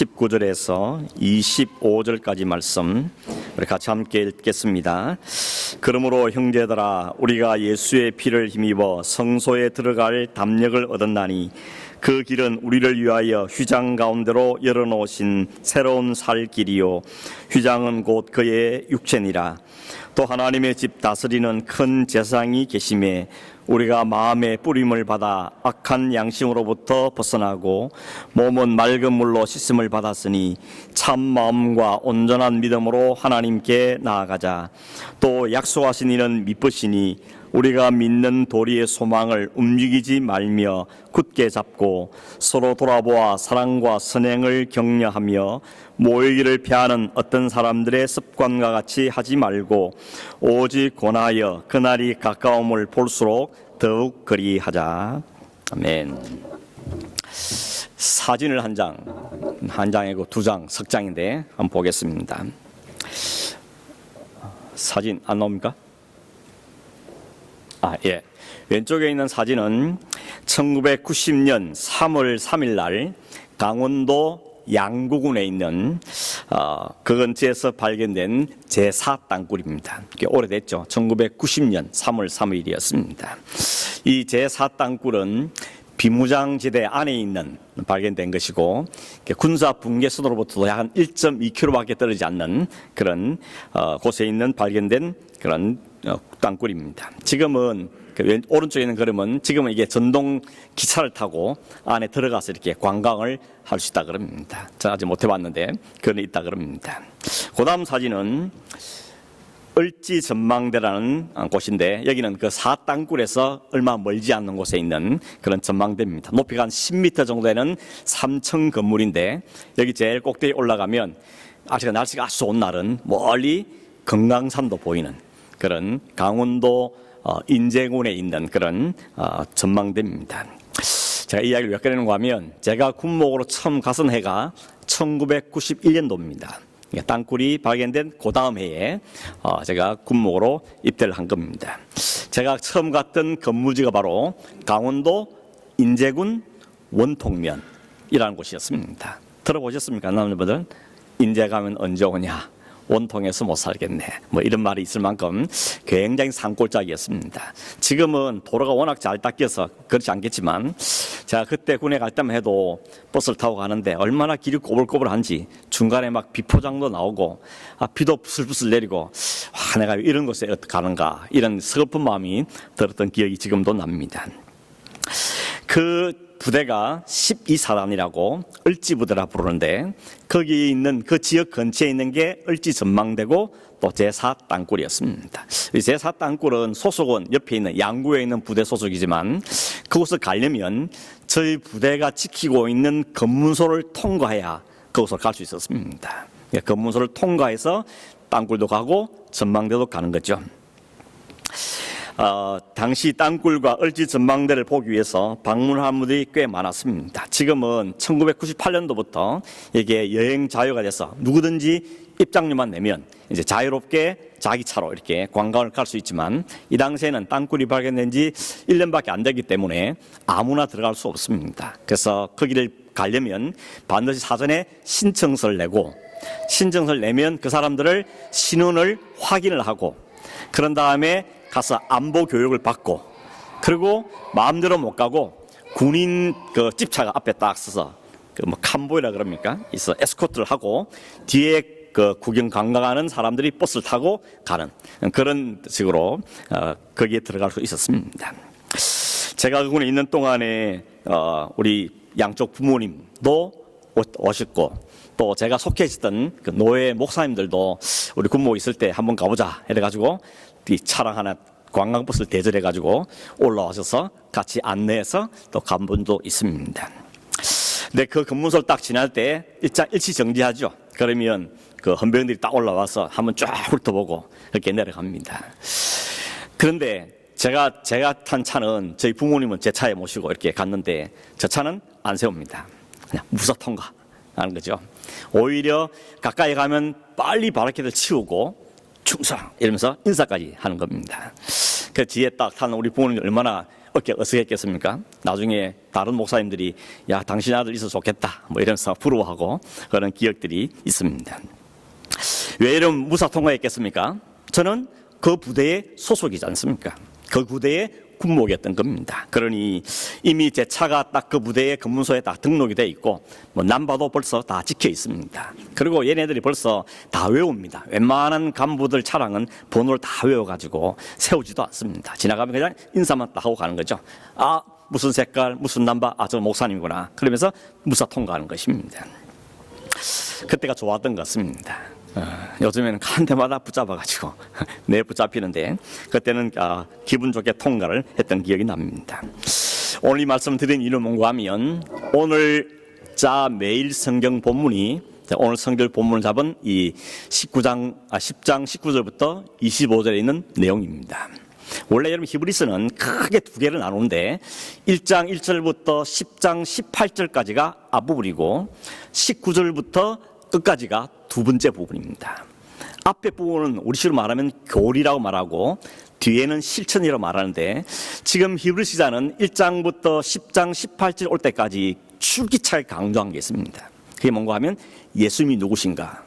19절에서 25절까지 말씀 우리 같이 함께 읽겠습니다. 그러므로 형제들아 우리가 예수의 피를 힘입어 성소에 들어갈 담력을 얻었나니 그 길은 우리를 위하여 휘장 가운데로 열어놓으신 새로운 살 길이요 휘장은 곧 그의 육체니라. 또 하나님의 집 다스리는 큰 제사장이 계심에 우리가 마음의 뿌림을 받아 악한 양심으로부터 벗어나고 몸은 맑은 물로 씻음을 받았으니 참 마음과 온전한 믿음으로 하나님께 나아가자. 또 약속하신 이는 미쁘시니 우리가 믿는 도리의 소망을 움직이지 말며 굳게 잡고 서로 돌아보아 사랑과 선행을 격려하며 모이기를 피하는 어떤 사람들의 습관과 같이 하지 말고 오직 권하여 그날이 가까움을 볼수록 더욱 그리하자. 아멘. 사진을 한 장이고 두 장, 석 장인데 한번 보겠습니다. 사진 안 나옵니까? 예. 왼쪽에 있는 사진은 1990년 3월 3일 날 강원도 양구군에 있는 그 근처에서 발견된 제4 땅굴입니다. 꽤 오래됐죠. 1990년 3월 3일이었습니다. 이 제4 땅굴은 비무장지대 안에 있는 발견된 것이고 군사 붕괴 수도로부터 약 한 1.2km밖에 떨어지지 않는 그런 곳에 있는 발견된 그런 땅굴입니다. 지금은 오른쪽에 있는 그림은 지금은 이게 전동 기차를 타고 안에 들어가서 이렇게 관광을 할 수 있다 그럽니다. 저는 아직 못 해봤는데 그건 있다 그럽니다. 그 다음 사진은 을지 전망대라는 곳인데 여기는 그 사땅굴에서 얼마 멀지 않는 곳에 있는 그런 전망대입니다. 높이가 한 10m 정도 되는 3층 건물인데 여기 제일 꼭대기에 올라가면 아직 날씨가 아주 좋은 날은 멀리 금강산도 보이는 그런 강원도 인제군에 있는 그런 전망대입니다. 제가 이 이야기를 왜 꺼내는가 하면 제가 군목으로 처음 갔던 해가 1991년도입니다. 땅굴이 발견된 그 다음 해에 제가 군목으로 입대를 한 겁니다. 제가 처음 갔던 근무지가 바로 강원도 인제군 원통면이라는 곳이었습니다. 들어보셨습니까, 남자분들? 인제 가면 언제 오냐? 원통에서 못 살겠네. 뭐 이런 말이 있을 만큼 굉장히 산골짜기였습니다. 지금은 도로가 워낙 잘 닦여서 그렇지 않겠지만 제가 그때 군에 갈 때만 해도 버스를 타고 가는데 얼마나 길이 꼬불꼬불한지 중간에 막 비포장도 나오고 비도 부슬부슬 내리고 내가 이런 곳에 어떻게 가는가 이런 서글픈 마음이 들었던 기억이 지금도 납니다. 그 부대가 12사단이라고 을지부대라 부르는데 거기 있는 그 지역 근처에 있는 게 을지 전망대고 또 제4 땅굴이었습니다. 이 제4 땅굴은 소속은 옆에 있는 양구에 있는 부대 소속이지만 그곳을 가려면 저희 부대가 지키고 있는 검문소를 통과해야 그곳을 갈 수 있었습니다. 검문소를 통과해서 땅굴도 가고 전망대도 가는 거죠. 당시 땅굴과 을지 전망대를 보기 위해서 방문한 분들이 꽤 많았습니다. 지금은 1998년도부터 이게 여행 자유가 돼서 누구든지 입장료만 내면 이제 자유롭게 자기 차로 이렇게 관광을 갈 수 있지만 이 당시에는 땅굴이 발견된 지 1년밖에 안 되기 때문에 아무나 들어갈 수 없습니다. 그래서 거기를 가려면 반드시 사전에 신청서를 내고 신청서를 내면 그 사람들을 신원을 확인을 하고 그런 다음에 가서 안보 교육을 받고 그리고 마음대로 못 가고 군인 그 집차가 앞에 딱 서서 그 뭐 칸보이라 그럽니까? 있어 에스코트를 하고 뒤에 그 구경 관광하는 사람들이 버스를 타고 가는 그런 식으로 거기에 들어갈 수 있었습니다. 제가 그곳에 있는 동안에 우리 양쪽 부모님도 오셨고 또 제가 속해 있었던 그 노예 목사님들도 우리 군목 있을 때 한번 가보자 이래가지고 이 차량 하나 관광버스를 대절해가지고 올라와셔서 같이 안내해서 또 간 분도 있습니다. 근데 그 검문소를 딱 지날 때 일치정지하죠. 그러면 그 헌병들이 딱 올라와서 한번 쫙 훑어보고 이렇게 내려갑니다. 그런데 제가 탄 차는 저희 부모님은 제 차에 모시고 이렇게 갔는데 저 차는 안 세웁니다. 그냥 무사 통과하는 거죠. 오히려 가까이 가면 빨리 바라켓을 치우고 충성 이러면서 인사까지 하는 겁니다. 그 뒤에 딱 타는 우리 부모님이 얼마나 어깨 어색했겠습니까? 나중에 다른 목사님들이 야 당신 아들 있어 좋겠다 뭐 이러면서 부러워하고 그런 기억들이 있습니다. 왜 이런 무사 통과했겠습니까? 저는 그 부대의 소속이지 않습니까? 그 부대의 군목이었던 겁니다. 그러니 이미 제 차가 딱 그 부대의 검문소에 딱 등록이 돼 있고 뭐 남바도 벌써 다 찍혀 있습니다. 그리고 얘네들이 벌써 다 외웁니다. 웬만한 간부들 차량은 번호를 다 외워가지고 세우지도 않습니다. 지나가면 그냥 인사만 딱 하고 가는 거죠. 아 무슨 색깔 무슨 남바 아 저 목사님이구나 그러면서 무사 통과하는 것입니다. 그때가 좋았던 것 같습니다. 요즘에는 간 데마다 붙잡아가지고 내 붙잡히는데 그때는 기분 좋게 통과를 했던 기억이 납니다. 오늘 이 말씀 드린 이유는 뭔가 하면 오늘 매일 성경 본문이 오늘 성경 본문을 잡은 이 10장 19절부터 25절에 있는 내용입니다. 원래 여러분 히브리서는 크게 두 개를 나누는데 1장 1절부터 10장 18절까지가 앞부분이고 19절부터 끝까지가 두 번째 부분입니다. 앞에 부분은 우리식으로 말하면 교리라고 말하고 뒤에는 실천이라고 말하는데 지금 히브리 시자는 1장부터 10장 18절 올 때까지 줄기차게 강조한 게 있습니다. 그게 뭔가 하면 예수님이 누구신가,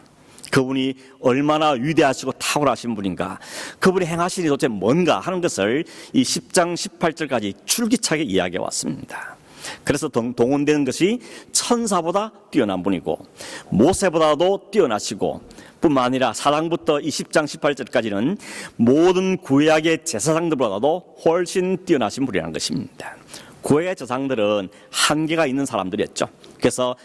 그분이 얼마나 위대하시고 탁월하신 분인가, 그분이 행하신 일이 도대체 뭔가 하는 것을 이 10장 18절까지 줄기차게 이야기해 왔습니다. 그래서 동원되는 것이 천사보다 뛰어난 분이고 모세보다도 뛰어나시고 뿐만 아니라 사랑부터 20장 18절까지는 모든 구약의 제사장들보다도 훨씬 뛰어나신 분이라는 것입니다. 구약의 제사장들은 한계가 있는 사람들이었죠. 그래서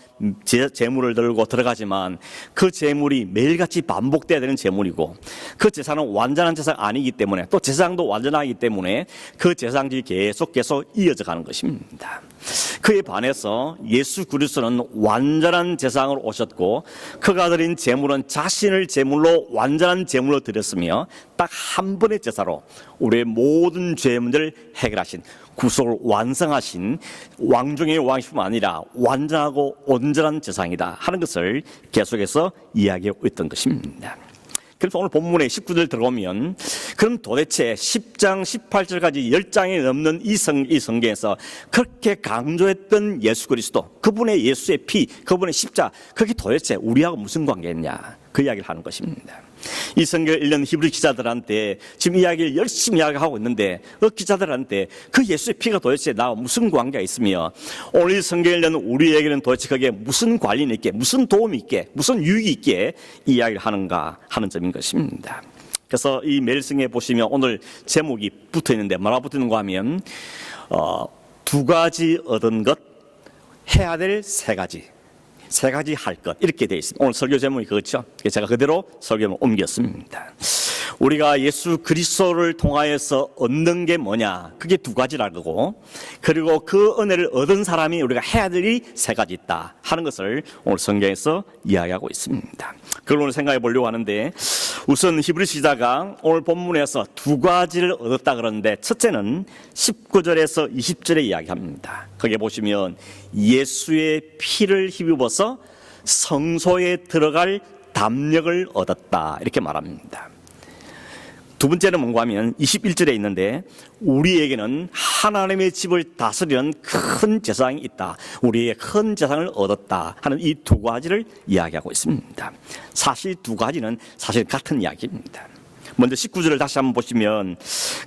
제물을 들고 들어가지만 그 제물이 매일같이 반복돼야 되는 제물이고 그 제사는 완전한 제사가 아니기 때문에 또 제사장도 완전하기 때문에 그 제사장들이 계속 이어져 가는 것입니다. 그에 반해서 예수 그리스도는 완전한 제사장으로 오셨고 그가 드린 제물은 자신을 제물로 완전한 제물로 드렸으며 딱 한 번의 제사로 우리의 모든 죄 문제를 해결하신 구속을 완성하신 왕 중의 왕이뿐만 아니라 완전하고 온전한 제사장이다 하는 것을 계속해서 이야기하고 있던 것입니다. 그래서 오늘 본문에 19절 들어오면 그럼 도대체 10장 18절까지 10장이 넘는 이 성경에서 그렇게 강조했던 예수 그리스도, 그분의 예수의 피, 그분의 십자, 그게 도대체 우리하고 무슨 관계냐, 그 이야기를 하는 것입니다. 이 성경을 읽는 히브리 기자들한테 지금 이야기를 열심히 이야기하고 있는데 그 기자들한테 그 예수의 피가 도대체 나와 무슨 관계가 있으며 오늘 이 성경을 읽는 우리에게는 도대체 그게 무슨 관련이 있게, 무슨 도움이 있게, 무슨 유익이 있게 이야기를 하는가 하는 점인 것입니다. 그래서 이 메일성에 보시면 오늘 제목이 붙어 있는데 뭐라 붙어 있는가 하면 두 가지 얻은 것, 해야 될 세 가지 할 것, 이렇게 되어 있습니다. 오늘 설교 제목이 그렇죠. 제가 그대로 설교를 옮겼습니다. 우리가 예수 그리스도를 통하여서 얻는 게 뭐냐, 그게 두 가지라고, 그리고 그 은혜를 얻은 사람이 우리가 해야 될 일이 세 가지 있다 하는 것을 오늘 성경에서 이야기하고 있습니다. 그걸 오늘 생각해 보려고 하는데, 우선 히브리 시자가 오늘 본문에서 두 가지를 얻었다 그러는데, 첫째는 19절에서 20절에 이야기합니다. 거기에 보시면 예수의 피를 힘입어서 성소에 들어갈 담력을 얻었다 이렇게 말합니다. 두 번째는 뭔가 하면 21절에 있는데 우리에게는 하나님의 집을 다스리는 큰 제사장이 있다, 우리의 큰 제사장을 얻었다 하는 이 두 가지를 이야기하고 있습니다. 사실 두 가지는 사실 같은 이야기입니다. 먼저 19절을 다시 한번 보시면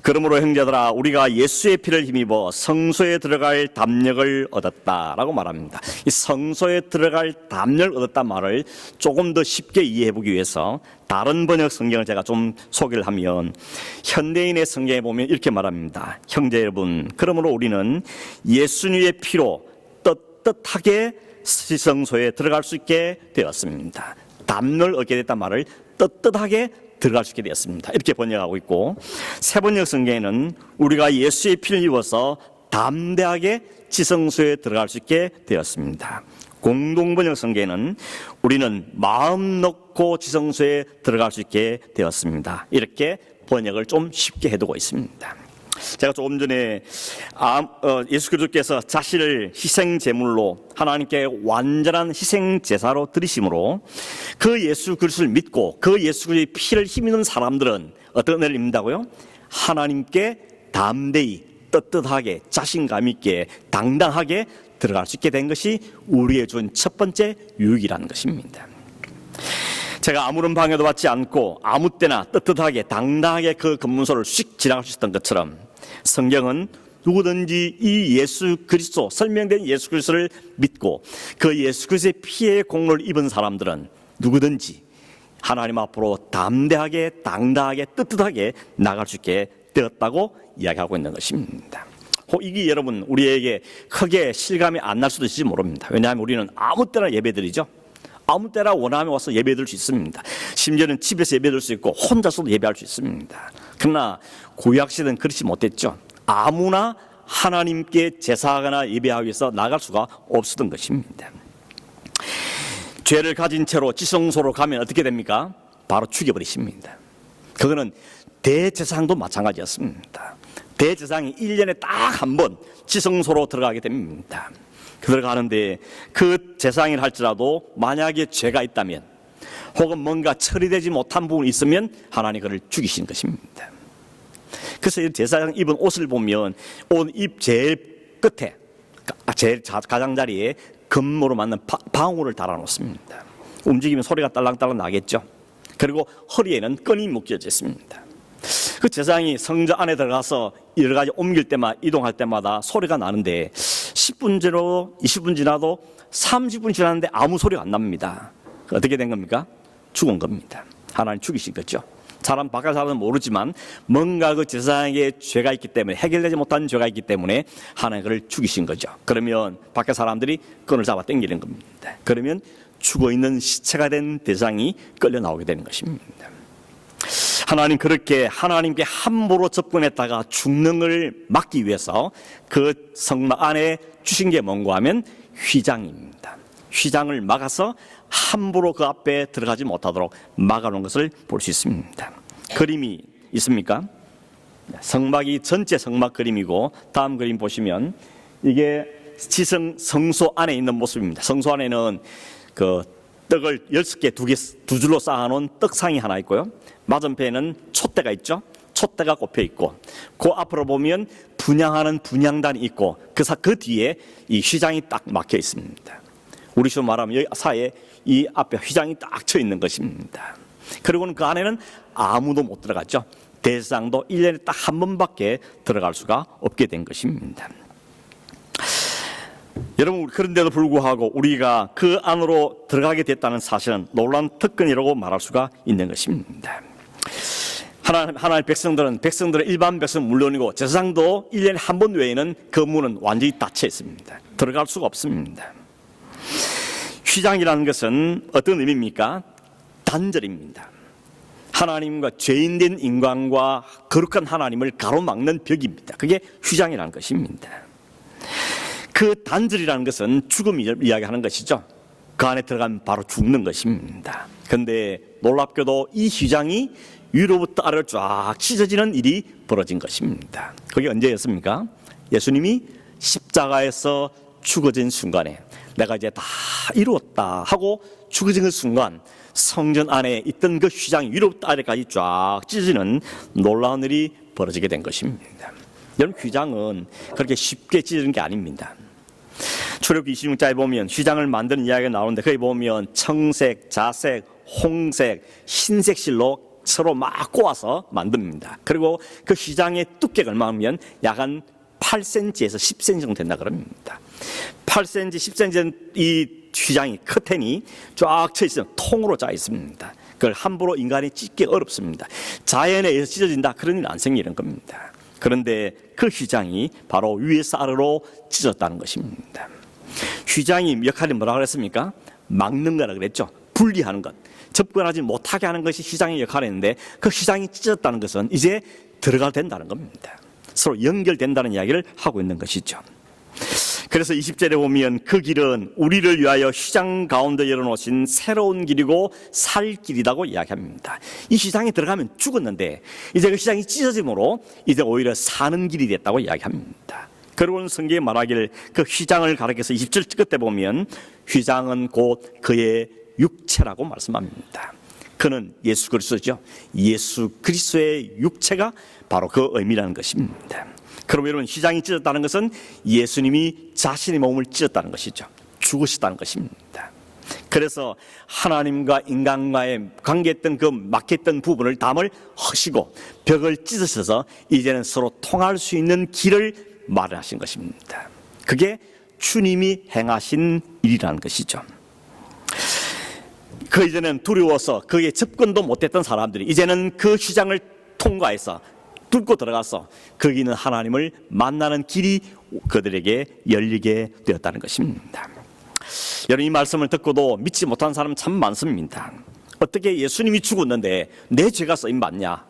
그러므로 형제들아 우리가 예수의 피를 힘입어 성소에 들어갈 담력을 얻었다라고 말합니다. 이 성소에 들어갈 담력을 얻었다 말을 조금 더 쉽게 이해해 보기 위해서 다른 번역 성경을 제가 좀 소개를 하면 현대인의 성경에 보면 이렇게 말합니다. 형제 여러분, 그러므로 우리는 예수님의 피로 떳떳하게 성소에 들어갈 수 있게 되었습니다. 담력을 얻게 됐단 말을 떳떳하게 들어갈 수 있게 되었습니다. 이렇게 번역하고 있고, 새 번역 성경에는 우리가 예수의 피를 입어서 담대하게 지성소에 들어갈 수 있게 되었습니다. 공동 번역 성경에는 우리는 마음 놓고 지성소에 들어갈 수 있게 되었습니다. 이렇게 번역을 좀 쉽게 해두고 있습니다. 제가 조금 전에 예수 그리스도께서 자신을 희생 제물로 하나님께 완전한 희생 제사로 드리심으로 그 예수 그리스도를 믿고 그 예수 그리스도의 피를 힘입는 사람들은 어떤 은혜를 입는다고요? 하나님께 담대히 떳떳하게 자신감 있게 당당하게 들어갈 수 있게 된 것이 우리의 준 첫 번째 유익이라는 것입니다. 제가 아무런 방해도 받지 않고 아무 때나 떳떳하게 당당하게 그 검문소를 휙 지나갈 수 있었던 것처럼 성경은 누구든지 이 예수 그리스도, 설명된 예수 그리스도를 믿고 그 예수 그리스도의 피의 공로를 입은 사람들은 누구든지 하나님 앞으로 담대하게 당당하게 떳떳하게 나갈 수 있게 되었다고 이야기하고 있는 것입니다. 이게 여러분 우리에게 크게 실감이 안 날 수도 있을지 모릅니다. 왜냐하면 우리는 아무 때나 예배드리죠. 아무 때나 원하면 와서 예배드릴 수 있습니다. 심지어는 집에서 예배드릴 수 있고 혼자서도 예배할 수 있습니다. 그러나 구약시대는 그렇지 못했죠. 아무나 하나님께 제사하거나 예배하기 위해서 나갈 수가 없었던 것입니다. 죄를 가진 채로 지성소로 가면 어떻게 됩니까? 바로 죽여버리십니다. 그거는 대제사장도 마찬가지였습니다. 대제사장이 1년에 딱 한 번 지성소로 들어가게 됩니다. 들어가는데 그 제사장을 할지라도 만약에 죄가 있다면 혹은 뭔가 처리되지 못한 부분이 있으면 하나님 그를 죽이신 것입니다. 그래서 제사장 입은 옷을 보면 옷 입 제일 끝에 제일 가장자리에 금모로 만든 방울을 달아놓습니다. 움직이면 소리가 딸랑딸랑 나겠죠. 그리고 허리에는 끈이 묶여져 있습니다. 그 제사장이 성전 안에 들어가서 여러 가지 옮길 때마다 이동할 때마다 소리가 나는데 10분 지나도 20분 지나도 30분 지났는데 아무 소리가 안 납니다. 어떻게 된 겁니까? 죽은 겁니다. 하나님 죽이신 거죠. 사람 바깥 사람은 모르지만 뭔가 그 제사장에게 죄가 있기 때문에 해결되지 못한 죄가 있기 때문에 하나님 그를 죽이신 거죠. 그러면 밖에 사람들이 끈을 잡아 당기는 겁니다. 그러면 죽어있는 시체가 된 대상이 끌려 나오게 되는 것입니다. 하나님 그렇게 하나님께 함부로 접근했다가 죽는 걸 막기 위해서 그 성막 안에 주신 게 뭔가 하면 휘장입니다. 휘장을 막아서 함부로 그 앞에 들어가지 못하도록 막아놓은 것을 볼 수 있습니다. 그림이 있습니까? 성막이 전체 성막 그림이고 다음 그림 보시면 이게 지성 성소 안에 있는 모습입니다. 성소 안에는 그 떡을 10개 두 줄로 쌓아놓은 떡상이 하나 있고요. 맞은편에는 촛대가 있죠. 촛대가 꼽혀 있고 그 앞으로 보면 분향하는 분향단이 있고 그 뒤에 이 휘장이 딱 막혀 있습니다. 우리식으로 말하면 여기 사이에 이 앞에 휘장이 딱 쳐 있는 것입니다. 그리고는 그 안에는 아무도 못 들어갔죠. 대제사장도 1년에 딱 한 번밖에 들어갈 수가 없게 된 것입니다. 여러분 그런데도 불구하고 우리가 그 안으로 들어가게 됐다는 사실은 놀라운 특권이라고 말할 수가 있는 것입니다. 하나님의 백성들은 일반 백성은 물론이고 제사장도 1년에 한 번 외에는 그 문은 완전히 닫혀 있습니다. 들어갈 수가 없습니다. 휘장이라는 것은 어떤 의미입니까? 단절입니다. 하나님과 죄인된 인간과 거룩한 하나님을 가로막는 벽입니다. 그게 휘장이라는 것입니다. 그 단절이라는 것은 죽음을 이야기하는 것이죠. 그 안에 들어가면 바로 죽는 것입니다. 그런데 놀랍게도 이 휘장이 위로부터 아래로 쫙 찢어지는 일이 벌어진 것입니다. 그게 언제였습니까? 예수님이 십자가에서 죽어진 순간에 내가 이제 다 이루었다 하고 죽어진 그 순간 성전 안에 있던 그 휘장이 위로부터 아래까지 쫙 찢어지는 놀라운 일이 벌어지게 된 것입니다. 여러분 휘장은 그렇게 쉽게 찢어지는 게 아닙니다. 출애굽기 26장에 보면 휘장을 만드는 이야기가 나오는데 거기 보면 청색, 자색, 홍색, 흰색 실로 서로 막 꼬아서 만듭니다. 그리고 그 휘장의 두께가 얼마면 약 한 8cm에서 10cm 정도 된다 그럽니다. 8cm, 10cm 이 휘장이 커튼이 쫙 쳐 있으면 통으로 짜 있습니다. 그걸 함부로 인간이 찢기 어렵습니다. 자연에 의해서 찢어진다 그런 일은 안 생기는 겁니다. 그런데 그 휘장이 바로 위에서 아래로 찢어졌다는 것입니다. 휘장이 역할이 뭐라고 그랬습니까? 막는 거라 그랬죠. 분리하는 것, 접근하지 못하게 하는 것이 휘장의 역할이었는데 그 휘장이 찢어졌다는 것은 이제 들어가야 된다는 겁니다. 서로 연결된다는 이야기를 하고 있는 것이죠. 그래서 20절에 보면 그 길은 우리를 위하여 휘장 가운데 열어놓으신 새로운 길이고 살 길이라고 이야기합니다. 이 휘장에 들어가면 죽었는데 이제 그 휘장이 찢어짐으로 이제 오히려 사는 길이 됐다고 이야기합니다. 그리고는 성경에 말하기를 그 휘장을 가리켜서 20절 끝에 보면 휘장은 곧 그의 육체라고 말씀합니다. 그는 예수 그리스도죠. 예수 그리스도의 육체가 바로 그 의미라는 것입니다. 그럼 여러분, 휘장이 찢었다는 것은 예수님이 자신의 몸을 찢었다는 것이죠. 죽으셨다는 것입니다. 그래서 하나님과 인간과의 관계했던 그 막혔던 부분을 담을 허시고 벽을 찢으셔서 이제는 서로 통할 수 있는 길을 마련하신 것입니다. 그게 주님이 행하신 일이라는 것이죠. 그 이제는 두려워서 거기에 접근도 못했던 사람들이 이제는 그 휘장을 통과해서 뚫고 들어가서 거기 있는 하나님을 만나는 길이 그들에게 열리게 되었다는 것입니다. 여러분, 이 말씀을 듣고도 믿지 못한 사람 참 많습니다. 어떻게 예수님이 죽었는데 내 죄가 쓰임받냐?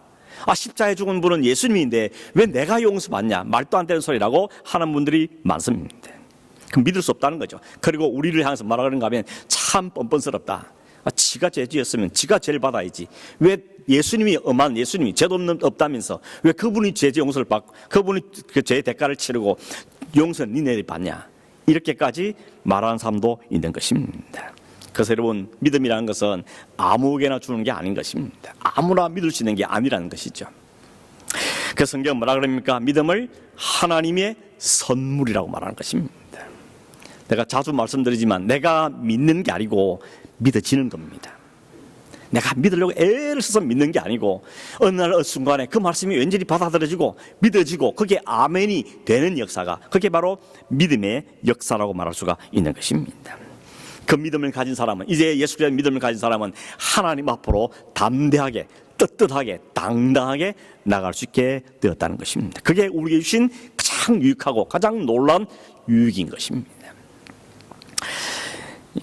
십자가에 죽은 분은 예수님인데 왜 내가 용서받냐? 말도 안 되는 소리라고 하는 분들이 많습니다. 그럼 믿을 수 없다는 거죠. 그리고 우리를 향해서 뭐라 그런가 하면 참 뻔뻔스럽다. 지가 죄 지었으면 지가 죄를 받아야지. 왜 예수님이 엄한 예수님이 죄도 없다면서 왜 그분이 죄 용서를 받고 그분이 그 죄의 대가를 치르고 용서는 니네들이 받냐? 이렇게까지 말하는 사람도 있는 것입니다. 그래서 여러분, 믿음이라는 것은 아무에게나 주는 게 아닌 것입니다. 아무나 믿을 수 있는 게 아니라는 것이죠. 그 성경은 뭐라 그럽니까? 믿음을 하나님의 선물이라고 말하는 것입니다. 내가 자주 말씀드리지만 내가 믿는 게 아니고 믿어지는 겁니다. 내가 믿으려고 애를 써서 믿는 게 아니고 어느 날 어느 순간에 그 말씀이 왠지 받아들여지고 믿어지고 그게 아멘이 되는 역사가, 그게 바로 믿음의 역사라고 말할 수가 있는 것입니다. 그 믿음을 가진 사람은, 이제 예수 그리스도의 믿음을 가진 사람은 하나님 앞으로 담대하게 떳떳하게 당당하게 나갈 수 있게 되었다는 것입니다. 그게 우리에게 주신 가장 유익하고 가장 놀라운 유익인 것입니다.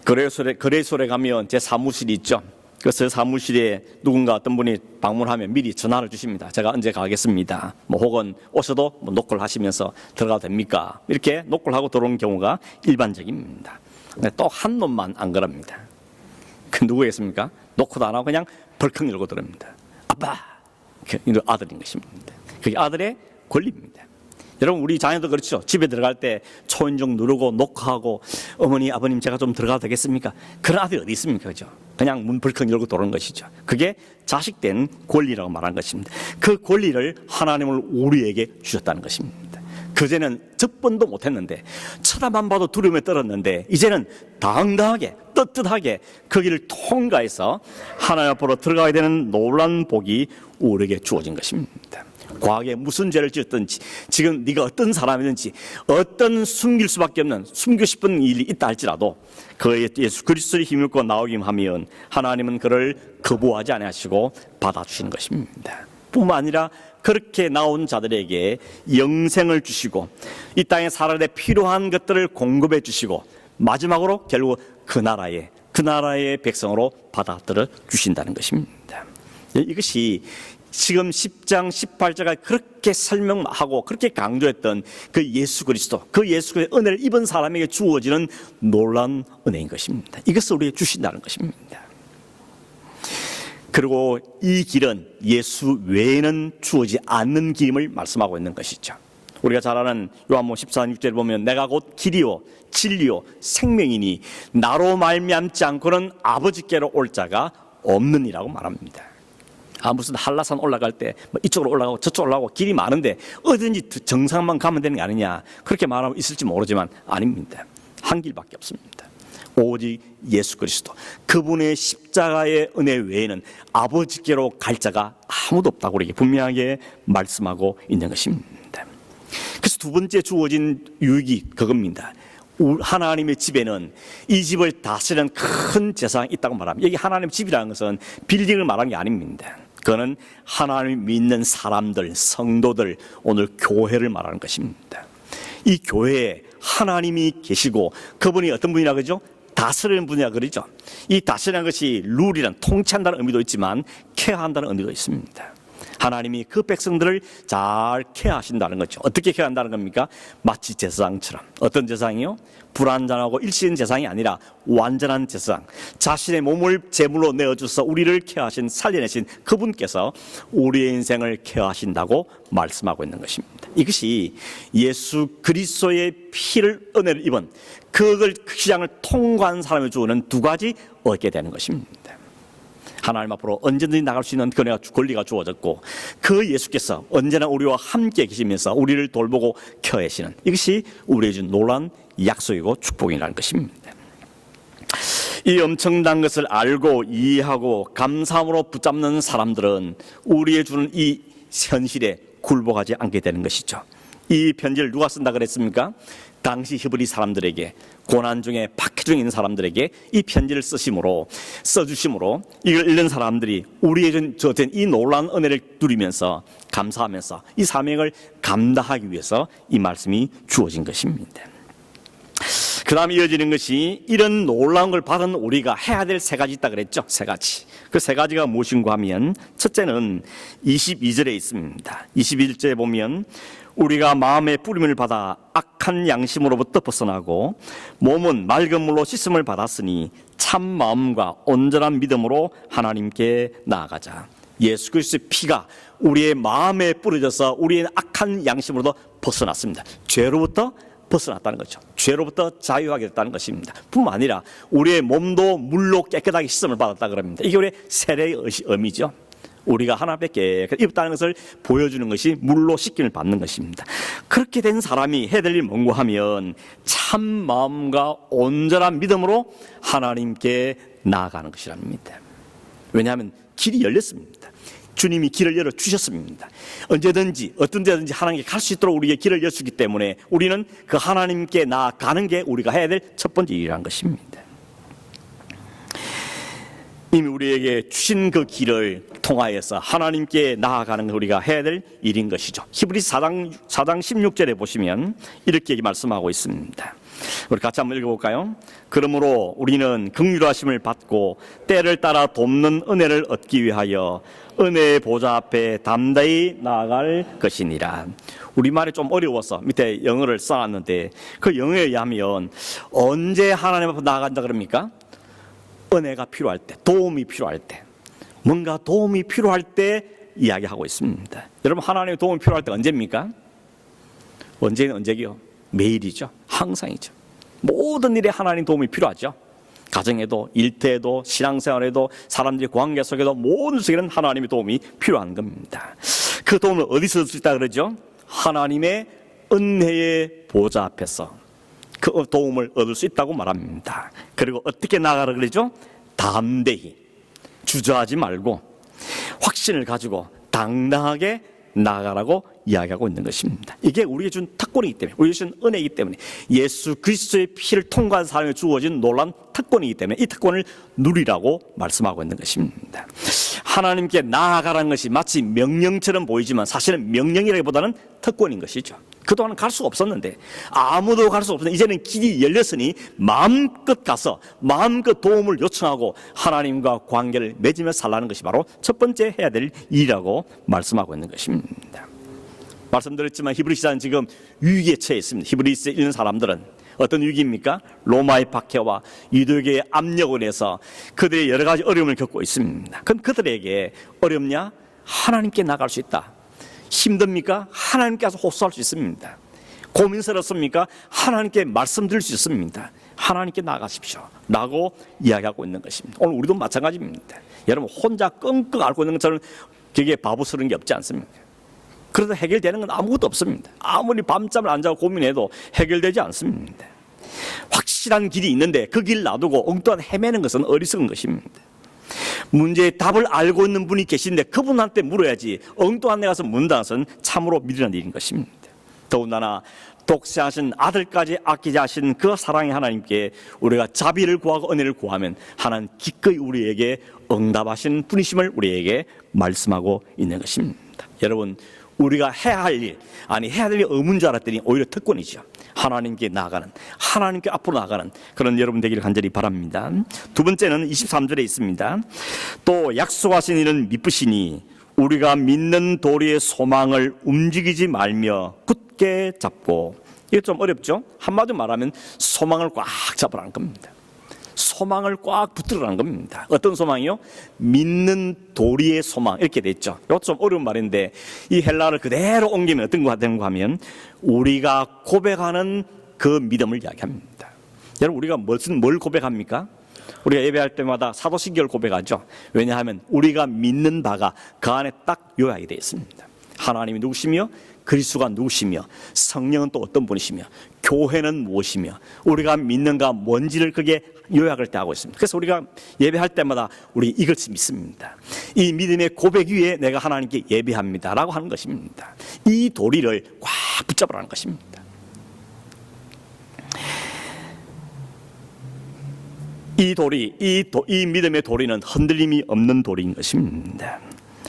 거래소에 가면 제 사무실이 있죠. 그래서 사무실에 누군가 어떤 분이 방문하면 미리 전화를 주십니다. 제가 언제 가겠습니다. 혹은 오셔도 노크를 하시면서 들어가도 됩니까? 이렇게 노크를 하고 들어오는 경우가 일반적입니다. 근데 또 한 놈만 안 그럽니다. 그 누구겠습니까? 노크도 안 하고 그냥 벌컥 열고 들어옵니다. 아빠! 그 아들인 것입니다. 그게 아들의 권리입니다. 여러분, 우리 자녀도 그렇죠. 집에 들어갈 때 초인종 누르고 노크하고 어머니 아버님 제가 좀 들어가도 되겠습니까? 그런 아들이 어디 있습니까? 그죠? 그냥 문 벌컥 열고 들어오는 것이죠. 그게 자식된 권리라고 말하는 것입니다. 그 권리를 하나님을 우리에게 주셨다는 것입니다. 그제는 접근도 못했는데 쳐다만 봐도 두려움에 떨었는데 이제는 당당하게 떳떳하게 그 길을 통과해서 하나님 앞으로 들어가야 되는 놀라운 복이 우리에게 주어진 것입니다. 과거에 무슨 죄를 지었든지 지금 네가 어떤 사람이든지 어떤 숨길 수밖에 없는 숨기고 싶은 일이 있다 할지라도 그 예수 그리스도의 힘을 입고 나오기만 하면 하나님은 그를 거부하지 않으시고 받아주시는 것입니다. 뿐만 아니라 그렇게 나온 자들에게 영생을 주시고 이 땅에 살아야 될 필요한 것들을 공급해 주시고 마지막으로 결국 그 나라의 백성으로 받아들여 주신다는 것입니다. 이것이 지금 10장 18절까지 그렇게 설명하고 그렇게 강조했던 그 예수 그리스도, 그 예수 그리스도의 은혜를 입은 사람에게 주어지는 놀라운 은혜인 것입니다. 이것을 우리에게 주신다는 것입니다. 그리고 이 길은 예수 외에는 주어지지 않는 길임을 말씀하고 있는 것이죠. 우리가 잘 아는 요한복음 14장 6절을 보면 내가 곧 길이요 진리요 생명이니 나로 말미암지 않고는 아버지께로 올 자가 없느니라고 말합니다. 무슨 한라산 올라갈 때 이쪽으로 올라가고 저쪽으로 올라가고 길이 많은데 어디든지 정상만 가면 되는 게 아니냐, 그렇게 말하면 있을지 모르지만 아닙니다. 한 길밖에 없습니다. 오직 예수 그리스도, 그분의 십자가의 은혜 외에는 아버지께로 갈 자가 아무도 없다고 우리에게 분명하게 말씀하고 있는 것입니다. 그래서 두 번째 주어진 유익이 그겁니다. 하나님의 집에는 이 집을 다스리는 큰 재상이 있다고 말합니다. 여기 하나님의 집이라는 것은 빌딩을 말하는 게 아닙니다. 그거는 하나님 믿는 사람들, 성도들, 오늘 교회를 말하는 것입니다. 이 교회에 하나님이 계시고 그분이 어떤 분이라 그러죠? 다스리는 분이라 그러죠. 이 다스리는 것이 룰이란 통치한다는 의미도 있지만 케어한다는 의미도 있습니다. 하나님이 그 백성들을 잘 케어하신다는 거죠. 어떻게 케어한다는 겁니까? 마치 제사장처럼. 어떤 제사장이요? 불완전하고 일시적인 제사장이 아니라 완전한 제사장, 자신의 몸을 제물로 내어주셔서 우리를 케어하신, 살려내신 그분께서 우리의 인생을 케어하신다고 말씀하고 있는 것입니다. 이것이 예수 그리스도의 피를 은혜를 입은 그걸 그 시장을 통과한 사람을 주는 두 가지 얻게 되는 것입니다. 하나님 앞으로 언제든지 나갈 수 있는 권리가 주어졌고, 그 예수께서 언제나 우리와 함께 계시면서 우리를 돌보고 켜내시는, 이것이 우리에게 준 놀라운 약속이고 축복이라는 것입니다. 이 엄청난 것을 알고 이해하고 감사함으로 붙잡는 사람들은 우리의 주는 이 현실에 굴복하지 않게 되는 것이죠. 이 편지를 누가 쓴다 그랬습니까? 당시 히브리 사람들에게, 고난 중에 박해 중에 있는 사람들에게 이 편지를 써주심으로 이걸 읽는 사람들이 우리에게 주어진 이 놀라운 은혜를 누리면서 감사하면서 이 사명을 감당하기 위해서 이 말씀이 주어진 것입니다. 그 다음에 이어지는 것이, 이런 놀라운 걸 받은 우리가 해야 될 세 가지 있다 그랬죠. 세 가지. 그 세 가지가 무엇인가 하면, 첫째는 22절에 있습니다. 21절에 보면, 우리가 마음의 뿌림을 받아 악한 양심으로부터 벗어나고 몸은 맑은 물로 씻음을 받았으니 참 마음과 온전한 믿음으로 하나님께 나아가자. 예수 그리스도의 피가 우리의 마음에 뿌려져서 우리의 악한 양심으로도 벗어났습니다. 죄로부터 벗어났다는 거죠. 죄로부터 자유하게 됐다는 것입니다. 뿐만 아니라 우리의 몸도 물로 깨끗하게 씻음을 받았다 그럽니다. 이게 우리의 세례의 의미죠. 우리가 하나님께 깨끗이 입었다는 것을 보여주는 것이 물로 씻김을 받는 것입니다. 그렇게 된 사람이 해야 될 일이 뭔가 하면 참 마음과 온전한 믿음으로 하나님께 나아가는 것이랍니다. 왜냐하면 길이 열렸습니다. 주님이 길을 열어주셨습니다. 언제든지 어떤 데든지 하나님께 갈 수 있도록 우리에게 길을 열어주기 때문에 우리는 그 하나님께 나아가는 게 우리가 해야 될 첫 번째 일이라는 것입니다. 이미 우리에게 주신 그 길을 통하여서 하나님께 나아가는 것 우리가 해야 될 일인 것이죠. 히브리 4장 16절에 보시면 이렇게 말씀하고 있습니다. 우리 같이 한번 읽어볼까요? 그러므로 우리는 긍휼하심을 받고 때를 따라 돕는 은혜를 얻기 위하여 은혜의 보좌 앞에 담대히 나아갈 것이니라. 우리말이 좀 어려워서 밑에 영어를 써놨는데, 그 영어에 의하면 언제 하나님 앞에 나아간다 그럽니까? 은혜가 필요할 때, 도움이 필요할 때, 뭔가 도움이 필요할 때 이야기하고 있습니다. 여러분, 하나님의 도움이 필요할 때 언제입니까? 언제기요? 매일이죠. 항상이죠. 모든 일에 하나님 도움이 필요하죠. 가정에도, 일터에도, 신앙생활에도, 사람들의 관계 속에도, 모든 속에는 하나님의 도움이 필요한 겁니다. 그 도움을 어디서 얻을 수 있다 그러죠? 하나님의 은혜의 보좌 앞에서 그 도움을 얻을 수 있다고 말합니다. 그리고 어떻게 나가라 그러죠? 담대히, 주저하지 말고 확신을 가지고 당당하게 나아가라고 이야기하고 있는 것입니다. 이게 우리에게 준 특권이기 때문에, 우리에게 준 은혜이기 때문에, 예수 그리스도의 피를 통과한 사람에게 주어진 놀라운 특권이기 때문에 이 특권을 누리라고 말씀하고 있는 것입니다. 하나님께 나아가라는 것이 마치 명령처럼 보이지만 사실은 명령이라기보다는 특권인 것이죠. 그동안은 갈 수가 없었는데, 아무도 갈 수 없었는데 이제는 길이 열렸으니 마음껏 가서 마음껏 도움을 요청하고 하나님과 관계를 맺으며 살라는 것이 바로 첫 번째 해야 될 일이라고 말씀하고 있는 것입니다. 말씀드렸지만 히브리서는 지금 위기에 처해 있습니다. 히브리서에 있는 사람들은 어떤 위기입니까? 로마의 박해와 유대교의 압력을 해서 그들의 여러 가지 어려움을 겪고 있습니다. 그럼 그들에게 어렵냐? 하나님께 나갈 수 있다. 힘듭니까? 하나님께 가서 호소할 수 있습니다. 고민스럽습니까? 하나님께 말씀드릴 수 있습니다. 하나님께 나가십시오 라고 이야기하고 있는 것입니다. 오늘 우리도 마찬가지입니다. 여러분, 혼자 끙끙 앓고 있는 것처럼 되게 바보스러운 게 없지 않습니까? 그래서 해결되는 건 아무것도 없습니다. 아무리 밤잠을 안 자고 고민해도 해결되지 않습니다. 확실한 길이 있는데 그 길 놔두고 엉뚱한 헤매는 것은 어리석은 것입니다. 문제의 답을 알고 있는 분이 계신데 그분한테 물어야지, 엉뚱한 데 가서 묻는다는 것은 참으로 미련한 일인 것입니다. 더군다나 독생하신 아들까지 아끼지 하신 그 사랑의 하나님께 우리가 자비를 구하고 은혜를 구하면 하나님 기꺼이 우리에게 응답하신 분이심을 우리에게 말씀하고 있는 것입니다. 여러분, 우리가 해야 할 일, 해야 될 일 의무인 줄 알았더니 오히려 특권이죠. 하나님께 나아가는, 하나님께 앞으로 나아가는 그런 여러분 되기를 간절히 바랍니다. 두 번째는 23절에 있습니다. 또 약속하신 이는 미쁘시니 우리가 믿는 도리의 소망을 움직이지 말며 굳게 잡고. 이게 좀 어렵죠? 한마디로 말하면 소망을 꽉 잡으라는 겁니다. 소망을 꽉 붙들으라는 겁니다. 어떤 소망이요? 믿는 도리의 소망, 이렇게 돼 있죠. 이것도 좀 어려운 말인데 이 헬라어를 그대로 옮기면 어떤 거 되는가 하면 우리가 고백하는 그 믿음을 이야기합니다. 여러분, 우리가 뭘 고백합니까? 우리가 예배할 때마다 사도신경을 고백하죠. 왜냐하면 우리가 믿는 바가 그 안에 딱 요약이 되어 있습니다. 하나님이 누구시며 그리스도가 누구시며 성령은 또 어떤 분이시며 교회는 무엇이며 우리가 믿는가 뭔지를 그게 요약을 때 하고 있습니다. 그래서 우리가 예배할 때마다 우리 이것을 믿습니다. 이 믿음의 고백 위에 내가 하나님께 예배합니다 라고 하는 것입니다. 이 도리를 꽉 붙잡으라는 것입니다. 이 도리, 이 믿음의 도리는 흔들림이 없는 도리인 것입니다.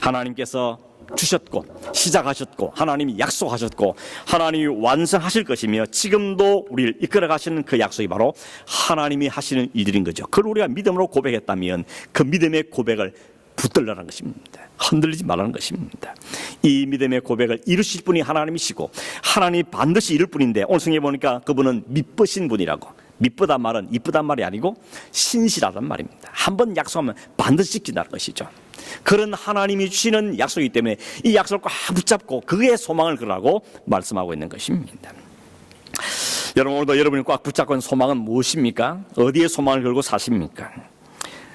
하나님께서 주셨고 시작하셨고 하나님이 약속하셨고 하나님이 완성하실 것이며 지금도 우리를 이끌어 가시는 그 약속이 바로 하나님이 하시는 일들인 거죠. 그걸 우리가 믿음으로 고백했다면 그 믿음의 고백을 붙들라는 것입니다. 흔들리지 말라는 것입니다. 이 믿음의 고백을 이루실 분이 하나님이시고 하나님이 반드시 이룰 분인데 오늘 성경에 보니까 그분은 미쁘신 분이라고. 미쁘단 말은 이쁘단 말이 아니고 신실하단 말입니다. 한번 약속하면 반드시 지킨다는 것이죠. 그런 하나님이 주시는 약속이기 때문에 이 약속을 꽉 붙잡고 그의 소망을 걸으라고 말씀하고 있는 것입니다. 여러분 오늘도 여러분이 꽉 붙잡고 있는 소망은 무엇입니까? 어디에 소망을 걸고 사십니까?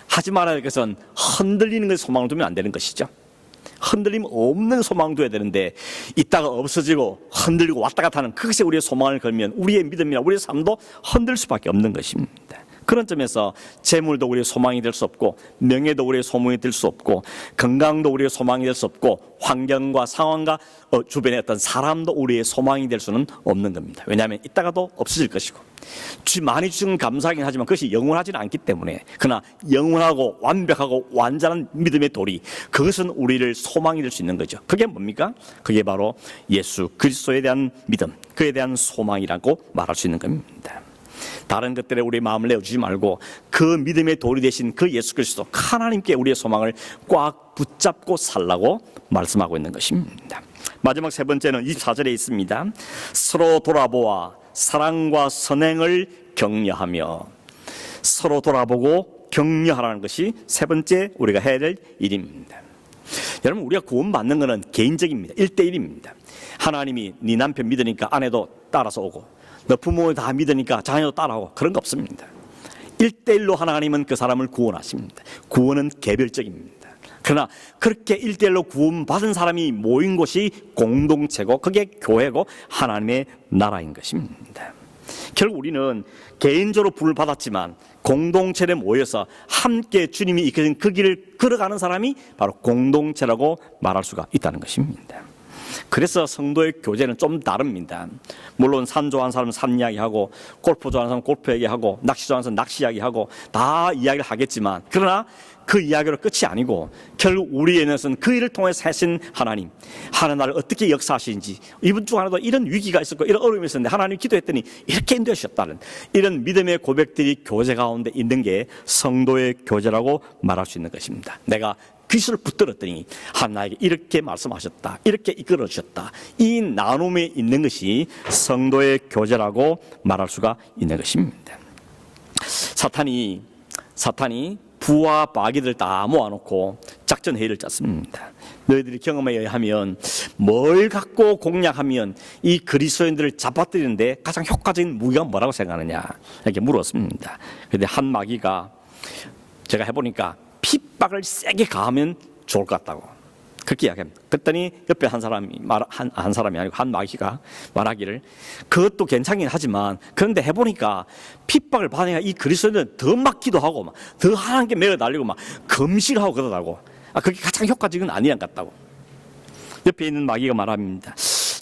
하지 말아야 할 것은 흔들리는 것에 소망을 두면 안 되는 것이죠. 흔들림 없는 소망을 둬야 되는데 있다가 없어지고 흔들리고 왔다 갔다 하는 그것에 우리의 소망을 걸면 우리의 믿음이나 우리의 삶도 흔들 수밖에 없는 것입니다. 그런 점에서 재물도 우리의 소망이 될 수 없고 명예도 우리의 소망이 될 수 없고 건강도 우리의 소망이 될 수 없고 환경과 상황과 주변의 어떤 사람도 우리의 소망이 될 수는 없는 겁니다. 왜냐하면 이따가도 없어질 것이고 많이 주신 감사하긴 하지만 그것이 영원하지는 않기 때문에 그러나 영원하고 완벽하고 완전한 믿음의 도리 그것은 우리를 소망이 될 수 있는 거죠. 그게 뭡니까? 그게 바로 예수 그리스도에 대한 믿음 그에 대한 소망이라고 말할 수 있는 겁니다. 다른 것들에 우리 마음을 내어주지 말고 그 믿음의 도리 되신 그 예수 그리스도 하나님께 우리의 소망을 꽉 붙잡고 살라고 말씀하고 있는 것입니다. 마지막 세 번째는 24절에 있습니다. 서로 돌아보아 사랑과 선행을 격려하며 서로 돌아보고 격려하라는 것이 세 번째 우리가 해야 될 일입니다. 여러분 우리가 구원받는 것은 개인적입니다. 1대1입니다. 하나님이 네 남편 믿으니까 아내도 따라서 오고 너 부모 다 믿으니까 자녀도 따라오고 그런 거 없습니다. 1대1로 하나님은 그 사람을 구원하십니다. 구원은 개별적입니다. 그러나 그렇게 1대1로 구원받은 사람이 모인 곳이 공동체고 그게 교회고 하나님의 나라인 것입니다. 결국 우리는 개인적으로 부름을 받았지만 공동체에 모여서 함께 주님이 이끄신 그 길을 걸어가는 사람이 바로 공동체라고 말할 수가 있다는 것입니다. 그래서 성도의 교제는 좀 다릅니다. 물론 산 좋아하는 사람은 산 이야기하고 골프 좋아하는 사람은 골프 얘기하고 낚시 좋아하는 사람은 낚시 이야기하고 다 이야기를 하겠지만 그러나 그 이야기로 끝이 아니고 결국 우리에게는 그 일을 통해서 하신 하나님 나를 어떻게 역사하시는지 이번 주 하나도 이런 위기가 있었고 이런 어려움이 있었는데 하나님 기도했더니 이렇게 인도하셨다는 이런 믿음의 고백들이 교제 가운데 있는 게 성도의 교제라고 말할 수 있는 것입니다. 내가 귀신을 붙들었더니 나에게 이렇게 말씀하셨다 이렇게 이끌어 주셨다 이 나눔에 있는 것이 성도의 교제라고 말할 수가 있는 것입니다. 사탄이 부와 마귀들 다 모아놓고 작전 회의를 짰습니다. 너희들이 경험에 의하면 뭘 갖고 공략하면 이 그리스도인들을 잡아뜨리는데 가장 효과적인 무기가 뭐라고 생각하느냐 이렇게 물었습니다. 그런데 한 마귀가 제가 해보니까 핍박을 세게 가하면 좋을 것 같다고 그렇게 이야기합니다. 그랬더니 옆에 한 사람이 한 사람이 아니고 한 마귀가 말하기를 그것도 괜찮긴 하지만 그런데 해보니까 핍박을 받으니까 이 그리스도인은 더 막 기도하고 막 더 하나님께 매어 달리고 막 금식하고 그러더라고. 그게 가장 효과적인 아니란 같다고. 옆에 있는 마귀가 말합니다.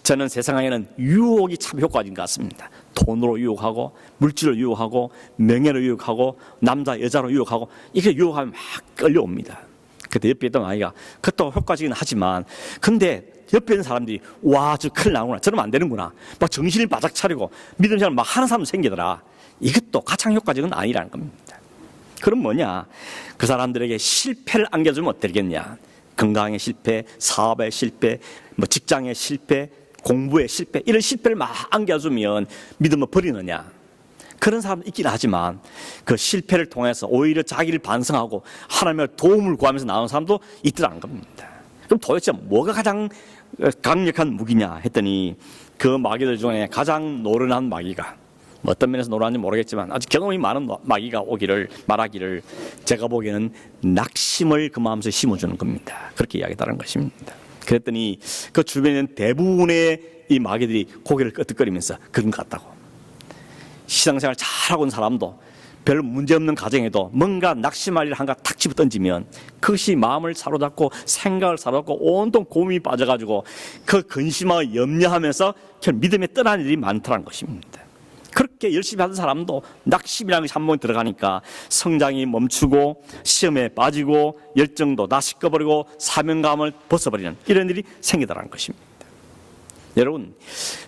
저는 세상에는 유혹이 참 효과적인 것 같습니다. 돈으로 유혹하고 물질로 유혹하고 명예로 유혹하고 남자 여자로 유혹하고 이렇게 유혹하면 막 끌려옵니다. 그때 옆에 있던 아이가 그것도 효과적이긴 하지만 근데 옆에 있는 사람들이 와 저 큰일 나구나 저러면 안 되는구나 막 정신을 바짝 차리고 믿음의 사람 막 하는 사람 생기더라. 이것도 가장 효과적인 아니라는 겁니다. 그럼 뭐냐 그 사람들에게 실패를 안겨주면 어떻겠냐 건강의 실패 사업의 실패 뭐 직장의 실패 공부의 실패 이런 실패를 막 안겨주면 믿음을 버리느냐 그런 사람도 있긴 하지만 그 실패를 통해서 오히려 자기를 반성하고 하나님의 도움을 구하면서 나오는 사람도 있더라는 겁니다. 그럼 도대체 뭐가 가장 강력한 무기냐 했더니 그 마귀들 중에 가장 노련한 마귀가 뭐 어떤 면에서 노라는지 모르겠지만 아주 경험이 많은 마귀가 말하기를 제가 보기에는 낙심을 그 마음속에 심어주는 겁니다. 그렇게 이야기했다는 것입니다. 그랬더니 그 주변에 있는 대부분의 이 마귀들이 고개를 끄덕거리면서 그런 것 같다고. 신앙생활 잘하고 있는 사람도 별 문제없는 가정에도 뭔가 낙심할 일을 한가 탁 집어 던지면 그것이 마음을 사로잡고 생각을 사로잡고 온통 고민이 빠져가지고 그 근심하고 염려하면서 믿음에 떠나는 일이 많다는 것입니다. 그렇게 열심히 하던 사람도 낙심이라는 것이 한 번 들어가니까 성장이 멈추고 시험에 빠지고 열정도 다 식어버리고 사명감을 벗어버리는 이런 일이 생기더라는 것입니다. 여러분,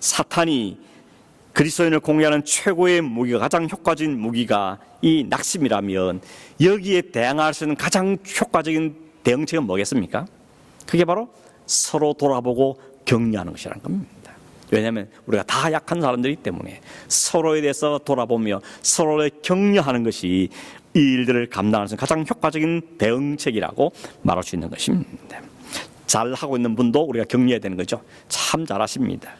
사탄이 그리스도인을 공격하는 최고의 무기가, 가장 효과적인 무기가 이 낙심이라면 여기에 대항할 수 있는 가장 효과적인 대응책은 뭐겠습니까? 그게 바로 서로 돌아보고 격려하는 것이라는 겁니다. 왜냐하면 우리가 다 약한 사람들이기 때문에 서로에 대해서 돌아보며 서로를 격려하는 것이 이 일들을 감당하는 가장 효과적인 대응책이라고 말할 수 있는 것입니다. 잘하고 있는 분도 우리가 격려해야 되는 거죠. 참 잘하십니다.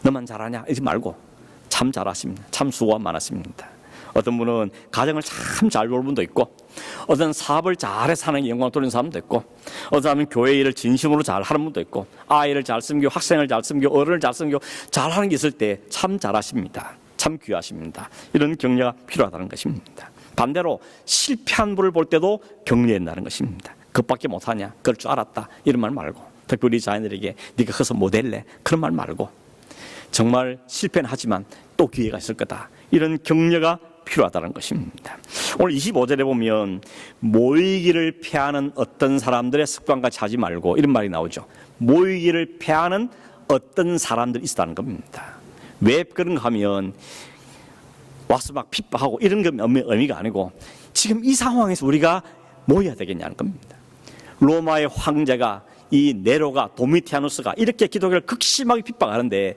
너만 잘하냐? 이러지 말고 참 잘하십니다. 참 수고가 많았습니다. 어떤 분은 가정을 참 잘 돌본 분도 있고, 어떤 사업을 잘해서 하는 게 영광을 돌리는 사람도 있고, 어떤 사람은 교회 일을 진심으로 잘 하는 분도 있고, 아이를 잘 섬기고 학생을 잘 섬기고 어른을 잘 섬기고 잘하는 게 있을 때 참 잘하십니다. 참 귀하십니다. 이런 격려가 필요하다는 것입니다. 반대로 실패한 분을 볼 때도 격려한다는 것입니다. 그것밖에 못하냐? 그럴 줄 알았다. 이런 말 말고, 특별히 우리 자녀들에게 네가 커서 모델래? 그런 말 말고, 정말 실패는 하지만 또 기회가 있을 거다. 이런 격려가 필요하다는 것입니다. 오늘 25절에 보면 모이기를 피하는 어떤 사람들의 습관같이 하지 말고 이런 말이 나오죠. 모이기를 피하는 어떤 사람들이 있다는 겁니다. 왜 그런가 하면 와서 막 핍박하고 이런 게 의미가 아니고 지금 이 상황에서 우리가 모여야 되겠냐는 겁니다. 로마의 황제가 이 네로가 도미티아누스가 이렇게 기독교를 극심하게 핍박하는데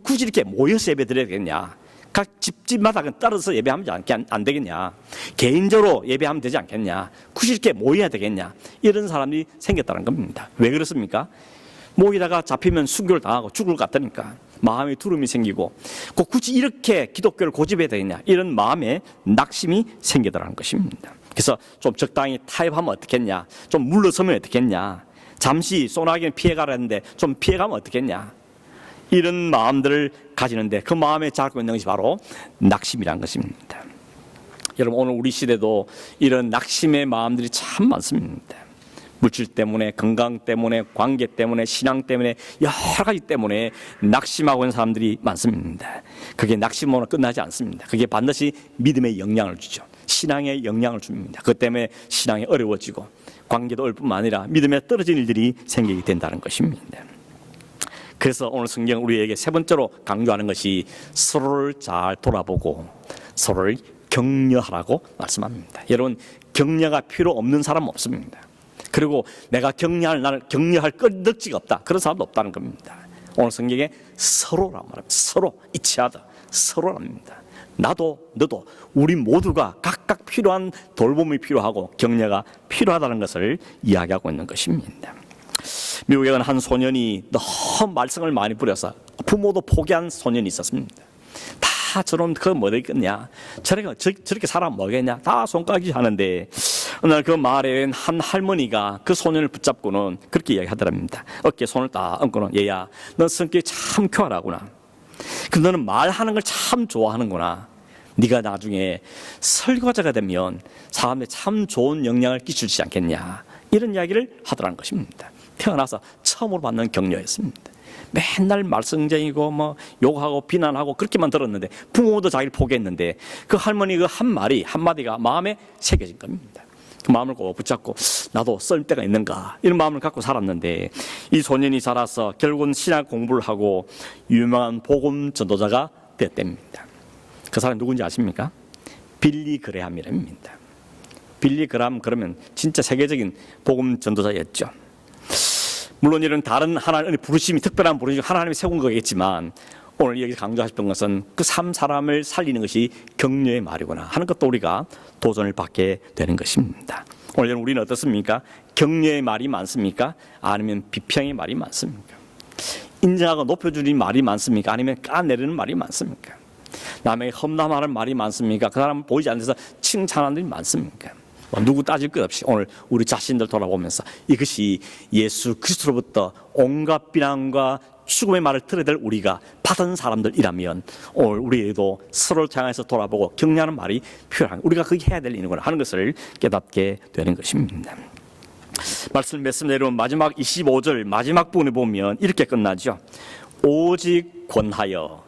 굳이 이렇게 모여서 예배 드려야 되겠냐? 각 집집마다 따라서 예배하면 안 되겠냐? 개인적으로 예배하면 되지 않겠냐? 굳이 이렇게 모여야 되겠냐? 이런 사람이 생겼다는 겁니다. 왜 그렇습니까? 모이다가 잡히면 순교를 당하고 죽을 것 같다니까 마음에 두려움이 생기고 굳이 이렇게 기독교를 고집해야 되겠냐? 이런 마음에 낙심이 생기더라는 것입니다. 그래서 좀 적당히 타협하면 어떻겠냐? 좀 물러서면 어떻겠냐? 잠시 소나기는 피해가라는데 좀 피해가면 어떻겠냐? 이런 마음들을 가지는데 그 마음에 잡고 있는 것이 바로 낙심이라는 것입니다. 여러분, 오늘 우리 시대도 이런 낙심의 마음들이 참 많습니다. 물질 때문에, 건강 때문에, 관계 때문에, 신앙 때문에, 여러 가지 때문에 낙심하고 있는 사람들이 많습니다. 그게 낙심으로 끝나지 않습니다. 그게 반드시 믿음에 영향을 주죠. 신앙에 영향을 줍니다. 그것 때문에 신앙이 어려워지고 관계도 어려울 뿐만 아니라 믿음에 떨어진 일들이 생기게 된다는 것입니다. 그래서 오늘 성경은 우리에게 세 번째로 강조하는 것이 서로를 잘 돌아보고 서로를 격려하라고 말씀합니다. 여러분, 격려가 필요 없는 사람은 없습니다. 그리고 내가 나를 격려할 끄덕지가 없다. 그런 사람도 없다는 겁니다. 오늘 성경에 서로란 말입니다. 서로, 이치하다. 서로랍니다. 나도 너도 우리 모두가 각각 필요한 돌봄이 필요하고 격려가 필요하다는 것을 이야기하고 있는 것입니다. 미국에 간 한 소년이 너무 말썽을 많이 부려서 부모도 포기한 소년이 있었습니다. 다 저놈 그거 뭐 되겠냐, 저렇게 살아면 뭐겠냐, 다 손가락질 하는데 어느 날 그 마을에 한 할머니가 그 소년을 붙잡고는 그렇게 이야기하더랍니다. 어깨에 손을 딱 얹고는, 얘야, 너 성격이 참 쾌활하구나. 근데 너는 말하는 걸 참 좋아하는구나. 네가 나중에 설교자가 되면 사람들이 참 좋은 영향을 끼치지 않겠냐. 이런 이야기를 하더라는 것입니다. 태어나서 처음으로 받는 격려였습니다. 맨날 말썽쟁이고 뭐 욕하고 비난하고 그렇게만 들었는데 부모도 자기를 포기했는데 그 할머니 그 한마디가 마음에 새겨진 겁니다. 그 마음을 꼭 붙잡고 나도 썰 때가 있는가 이런 마음을 갖고 살았는데 이 소년이 자라서 결국은 신학 공부를 하고 유명한 복음 전도자가 되었답니다. 그 사람이 누군지 아십니까? 빌리 그레함이랍니다. 빌리 그레함 그러면 진짜 세계적인 복음 전도자였죠. 물론 이런 다른 하나님의 부르심이, 특별한 부르심이 하나님이 세운 거겠지만 오늘 여기 강조하셨던 것은 그 사람을 살리는 것이 격려의 말이구나 하는 것도 우리가 도전을 받게 되는 것입니다. 오늘 우리는 어떻습니까? 격려의 말이 많습니까? 아니면 비평의 말이 많습니까? 인정하고 높여주는 말이 많습니까? 아니면 까내리는 말이 많습니까? 남에게 험담하는 말이 많습니까? 그 사람 보이지 않는 데서 칭찬하는 일이 많습니까? 누구 따질 것 없이 오늘 우리 자신들 돌아보면서 이것이 예수 그리스도로부터 온갖 비난과 죽음의 말을 들어야 될 우리가 받은 사람들이라면 오늘 우리에도 서로를 향해서 돌아보고 격려하는 말이 필요한, 우리가 그렇게 해야 될 일이구나 하는 것을 깨닫게 되는 것입니다. 말씀드리면 마지막 25절 마지막 부분에 보면 이렇게 끝나죠. 오직 권하여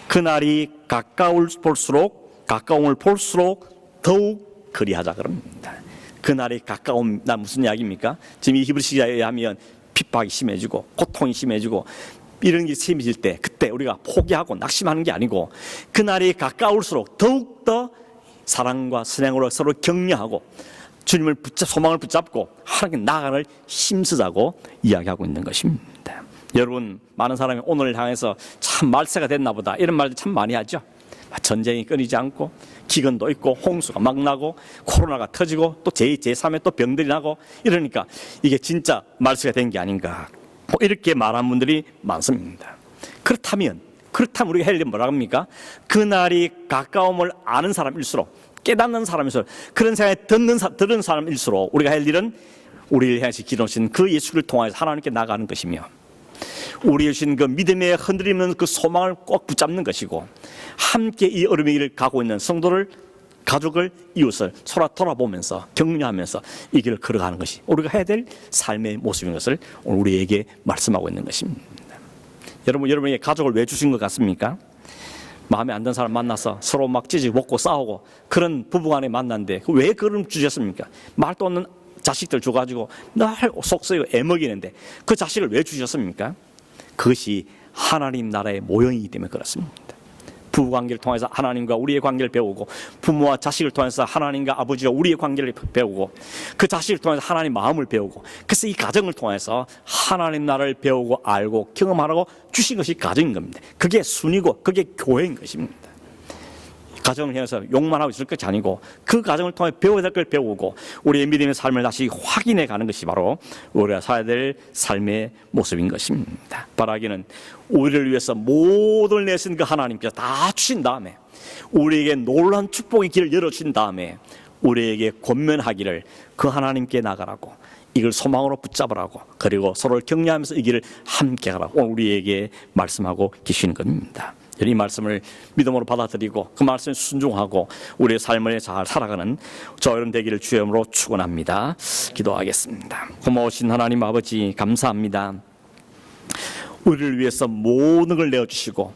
그날이 가까움을 볼수록 더욱 그리하자 그럽니다. 그날이 가까움, 나 무슨 이야기입니까? 지금 이 히브리 시대에 의하면 핍박이 심해지고 고통이 심해지고 이런 게 심해질 때 그때 우리가 포기하고 낙심하는 게 아니고 그날이 가까울수록 더욱더 사랑과 선행으로 서로 격려하고 주님을 소망을 붙잡고 하나님께 나아가는 힘쓰자고 이야기하고 있는 것입니다. 여러분, 많은 사람이 오늘을 향해서 참 말세가 됐나 보다 이런 말들 참 많이 하죠. 전쟁이 끊이지 않고 기근도 있고 홍수가 막 나고 코로나가 터지고 또 제2, 제3의 또 병들이 나고 이러니까 이게 진짜 말세가 된 게 아닌가 이렇게 말하는 분들이 많습니다. 그렇다면 우리가 할 일은 뭐라 합니까? 그날이 가까움을 아는 사람일수록, 깨닫는 사람일수록, 그런 생각에 들은 사람일수록 우리가 할 일은 우리를 향해서 기도하신 그 예수를 통해서 하나님께 나가는 것이며 우리의 주신 그 믿음에 흔들리는 그 소망을 꼭 붙잡는 것이고 함께 이 어려움의 길을 가고 있는 성도를, 가족을, 이웃을 서로 돌아보면서 격려하면서 이 길을 걸어가는 것이 우리가 해야 될 삶의 모습인 것을 오늘 우리에게 말씀하고 있는 것입니다. 여러분에게 가족을 왜 주신 것 같습니까? 마음에 안 드는 사람 만나서 서로 막 찌지고 먹고 싸우고 그런 부부간에 만났는데 왜 그걸 주셨습니까? 말도 없는 자식들 줘가지고 날 속쓰고 애먹이는데 그 자식을 왜 주셨습니까? 그것이 하나님 나라의 모형이기 때문에 그렇습니다. 부부관계를 통해서 하나님과 우리의 관계를 배우고 부모와 자식을 통해서 하나님과 아버지와 우리의 관계를 배우고 그 자식을 통해서 하나님 마음을 배우고 그래서 이 가정을 통해서 하나님 나라를 배우고 알고 경험하라고 주신 것이 가정인 겁니다. 그게 순이고 그게 교회인 것입니다. 가정을 향해서 욕만 하고 있을 것이 아니고 그 가정을 통해 배워야 될 걸 배우고 우리의 믿음의 삶을 다시 확인해 가는 것이 바로 우리가 살아야 될 삶의 모습인 것입니다. 바라기는 우리를 위해서 모든 내신 그 하나님께서 다 주신 다음에 우리에게 놀라운 축복의 길을 열어주신 다음에 우리에게 권면하기를 그 하나님께 나가라고, 이걸 소망으로 붙잡으라고, 그리고 서로를 격려하면서 이 길을 함께 가라고 우리에게 말씀하고 계시는 겁니다. 이 말씀을 믿음으로 받아들이고 그 말씀에 순종하고 우리의 삶을 잘 살아가는 저 여러분 되기를 주의 이름으로 축원합니다. 기도하겠습니다. 고마우신 하나님 아버지 감사합니다. 우리를 위해서 모든 걸 내어주시고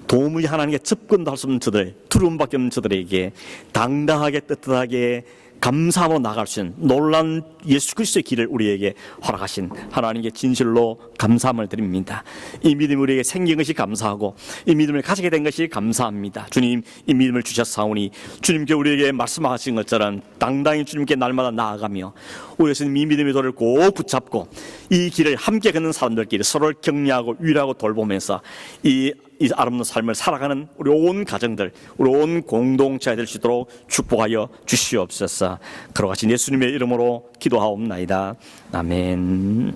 도무지 하나님께 접근도 할 수 없는 저들, 두려움밖에 없는 저들에게 당당하게 떳떳하게 감사하고 나갈 수 있는 놀라운 예수 그리스도의 길을 우리에게 허락하신 하나님께 진실로 감사함을 드립니다. 이 믿음이 우리에게 생긴 것이 감사하고 이 믿음을 가지게 된 것이 감사합니다. 주님, 이 믿음을 주셨사오니 주님께 우리에게 말씀하신 것처럼 당당히 주님께 날마다 나아가며 우리에서 이 믿음의 돌을 꼭 붙잡고 이 길을 함께 걷는 사람들끼리 서로를 격려하고 위로하고 돌보면서 이 아름다운 삶을 살아가는 우리 온 가정들, 우리 온 공동체가 될 수 있도록 축복하여 주시옵소서. 걸어가신 예수님의 이름으로 기도하옵나이다. 아멘.